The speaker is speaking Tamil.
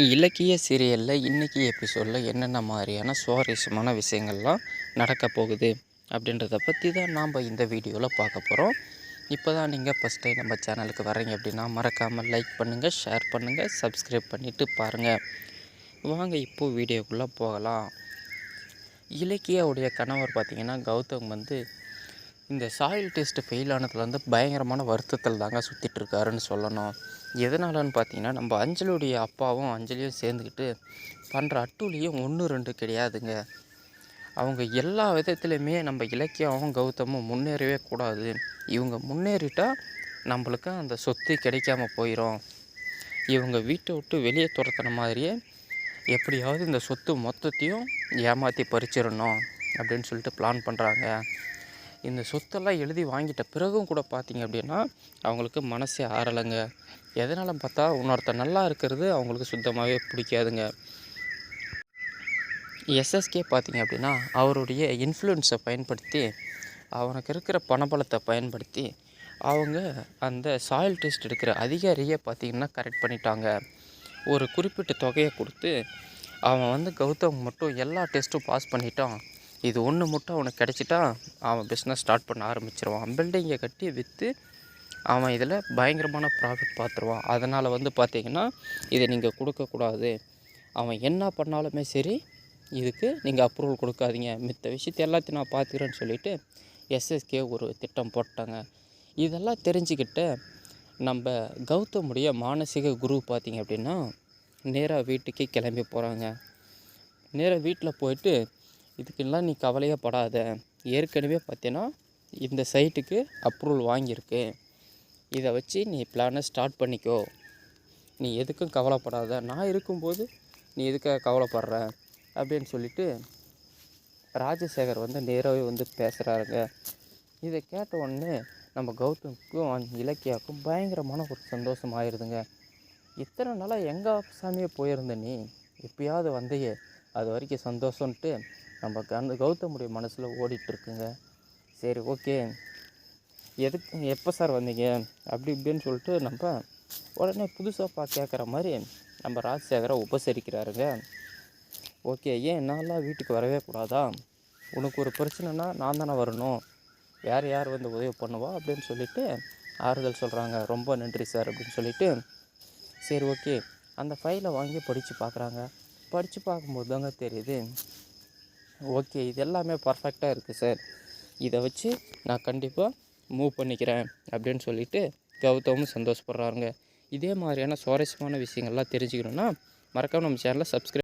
இலக்கிய சீரியலில் இன்றைக்கி எபிசோடில் என்னென்ன மாதிரியான சுவாரஸ்யமான விஷயங்கள்லாம் நடக்க போகுது அப்படின்றத பற்றி தான் நாம் இந்த வீடியோவில் பார்க்க போகிறோம். இப்போ தான் நீங்கள் ஃபஸ்ட் டைம் நம்ம சேனலுக்கு வரீங்க அப்படின்னா மறக்காமல் லைக் பண்ணுங்கள், ஷேர் பண்ணுங்கள், சப்ஸ்கிரைப் பண்ணிவிட்டு பாருங்கள். வாங்க இப்போது வீடியோக்குள்ளே போகலாம். இலக்கியாவுடைய கணவர் பார்த்திங்கன்னா கௌதம் இந்த சாயில் டெஸ்ட்டு ஃபெயில் ஆனதுலேருந்து பயங்கரமான வருத்தத்தில் தாங்க சுற்றிட்டுருக்காருன்னு சொல்லணும். எதனாலன்னு பார்த்தீங்கன்னா, நம்ம அஞ்சலியுடைய அப்பாவும் அஞ்சலியும் சேர்ந்துக்கிட்டு பண்ணுற அட்டூழியம் 1, 2 கிடையாதுங்க. அவங்க எல்லா விதத்துலையுமே நம்ம இலக்கியாவும் கௌதமும் முன்னேறவே கூடாது. இவங்க முன்னேறிட்டால் நம்மளுக்கு அந்த சொத்து கிடைக்காம போயிடும். இவங்க வீட்டை விட்டு வெளியே துரத்துன மாதிரியே எப்படியாவது இந்த சொத்து மொத்தத்தையும் ஏமாற்றி பறிச்சிடணும் அப்படின்னு சொல்லிட்டு பிளான் பண்ணுறாங்க. இந்த சொத்தெல்லாம் எழுதி வாங்கிட்ட பிறகும் கூட பார்த்திங்க அப்படின்னா அவங்களுக்கு மனசே ஆறலைங்க. எதனால் பார்த்தா இன்னொருத்தர் நல்லா இருக்கிறது அவங்களுக்கு சுத்தமாகவே பிடிக்காதுங்க. எஸ்எஸ்கே பார்த்திங்க அப்படின்னா அவருடைய இன்ஃப்ளூயன்ஸை பயன்படுத்தி அவனுக்கு இருக்கிற பணபலத்தை பயன்படுத்தி அவங்க அந்த சாயில் டெஸ்ட் எடுக்கிற அதிகாரியை பார்த்திங்கன்னா கரெக்ட் பண்ணிட்டாங்க. ஒரு குறிப்பிட்ட தொகையை கொடுத்து அவன் கௌதம் மட்டும் எல்லா டெஸ்ட்டும் பாஸ் பண்ணிட்டான், இது ஒன்று மட்டும் அவனுக்கு கிடச்சிட்டா அவன் பிஸ்னஸ் ஸ்டார்ட் பண்ண ஆரம்பிச்சிருவான். பில்டிங்கை கட்டி விற்று அவன் இதில் பயங்கரமான ப்ராஃபிட் பார்த்துருவான். அதனால் பார்த்திங்கன்னா இதை நீங்கள் கொடுக்கக்கூடாது, அவன் என்ன பண்ணாலுமே சரி இதுக்கு நீங்கள் அப்ரூவல் கொடுக்காதீங்க, மித்த விஷயத்தை எல்லாத்தையும் நான் பார்த்துக்கிறேன்னு சொல்லிவிட்டு எஸ்எஸ்கே ஒரு திட்டம் போட்டாங்க. இதெல்லாம் தெரிஞ்சுக்கிட்ட நம்ம கௌதமுடைய மானசீக குரு பார்த்திங்க அப்படின்னா நேராக வீட்டுக்கே கிளம்பி போகிறாங்க. நேராக வீட்டில் போயிட்டு இதுக்கெல்லாம் நீ கவலையே படாத, ஏற்கனவே பார்த்தீங்கன்னா இந்த சைட்டுக்கு அப்ரூவல் வாங்கியிருக்கு, இதை வச்சு நீ பிளானை ஸ்டார்ட் பண்ணிக்கோ, நீ எதுக்கும் கவலைப்படாத, நான் இருக்கும்போது நீ எதுக்காக கவலைப்படுற அப்படின்னு சொல்லிவிட்டு ராஜசேகர் நேராகவே பேசுகிறாருங்க. இதை கேட்ட உடனே நம்ம கௌதமுக்கும் இலக்கியாவுக்கும் பயங்கரமான ஒரு சந்தோஷம் ஆயிடுதுங்க. இத்தனை நாளாக எங்கள் சாமியே போயிருந்த நீ எப்பயாவது வந்தையே, அது வரைக்கும் சந்தோஷம்ன்ட்டு நம்ம கௌதமுடைய மனசில் ஓடிட்டுருக்குங்க. சரி, ஓகே, எப்போ சார் வந்தீங்க அப்படி இப்படின்னு சொல்லிட்டு நம்ம உடனே புதுசாக கேட்குற மாதிரி நம்ம ராஜசேகரை உபசரிக்கிறாருங்க. ஓகே, ஏன் என்னால் வீட்டுக்கு வரவே கூடாதா, உனக்கு ஒரு பிரச்சனைனா நான் தானே வரணும், யார் உதவி பண்ணுவா அப்படின்னு சொல்லிவிட்டு ஆறுதல் சொல்கிறாங்க. ரொம்ப நன்றி சார் அப்படின்னு சொல்லிவிட்டு சரி, ஓகே, அந்த ஃபைலை வாங்கி படித்து பார்க்குறாங்க. படித்து பார்க்கும்போது தாங்க தெரியுது, ஓகே, இது எல்லாமே பர்ஃபெக்டாக இருக்குது சார், இதை வச்சு நான் கண்டிப்பாக மூவ் பண்ணிக்கிறேன் அப்படின்னு சொல்லிவிட்டு கௌதமும் சந்தோஷப்படுறாருங்க. இதே மாதிரியான சுவாரஸ்யமான விஷயங்கள்லாம் தெரிஞ்சுக்கணுன்னா மறக்காமல் நம்ம சேனலை சப்ஸ்கிரைப்